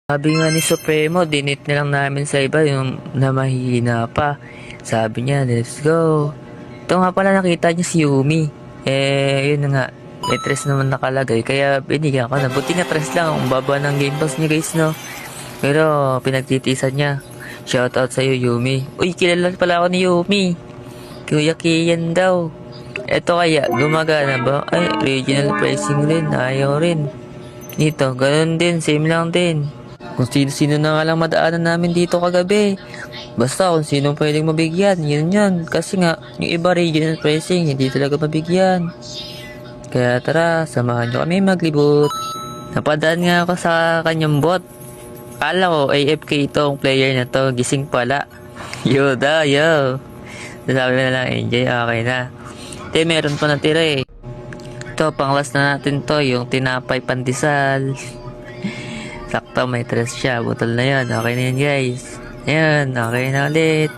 Sabi nga ni Supremo, dinit na lang namin sa iba yung na mahihina pa. Sabi niya, let's go. Ito nga pala nakita niya si Yumi. Yun na nga. May tres naman nakalagay. Kaya binigyan ko na. Buti nga tres lang. Ang baba ng Game Pass niya guys, no? Pero pinagtitisan niya. Shoutout sa'yo, Yumi. Uy, kilala pala ako ni Yumi. Kuya Kian daw. Eto kaya, gumagana ba? Ay, regional pricing rin. Ayaw rin. Dito, ganun din. Same lang din. Kung sino-sino na nga lang madaanan namin dito kagabi. Basta kung sino pwedeng mabigyan, yun yan. Kasi nga, yung iba regional pricing, hindi talaga mabigyan. Kaya tara, samahan nyo kami maglibot. Napadaan nga ako sa kanyang bot. Kala ko, AFK itong player na to, gising pala. Yo daw, yo. Sabi na lang, enjoy, okay na. Meron pa natira eh. Ito, pang last na natin to, yung tinapay pandesal. Sakto, may tres siya. Butol na yan. Okay na yan, guys. Ayan, okay na ulit.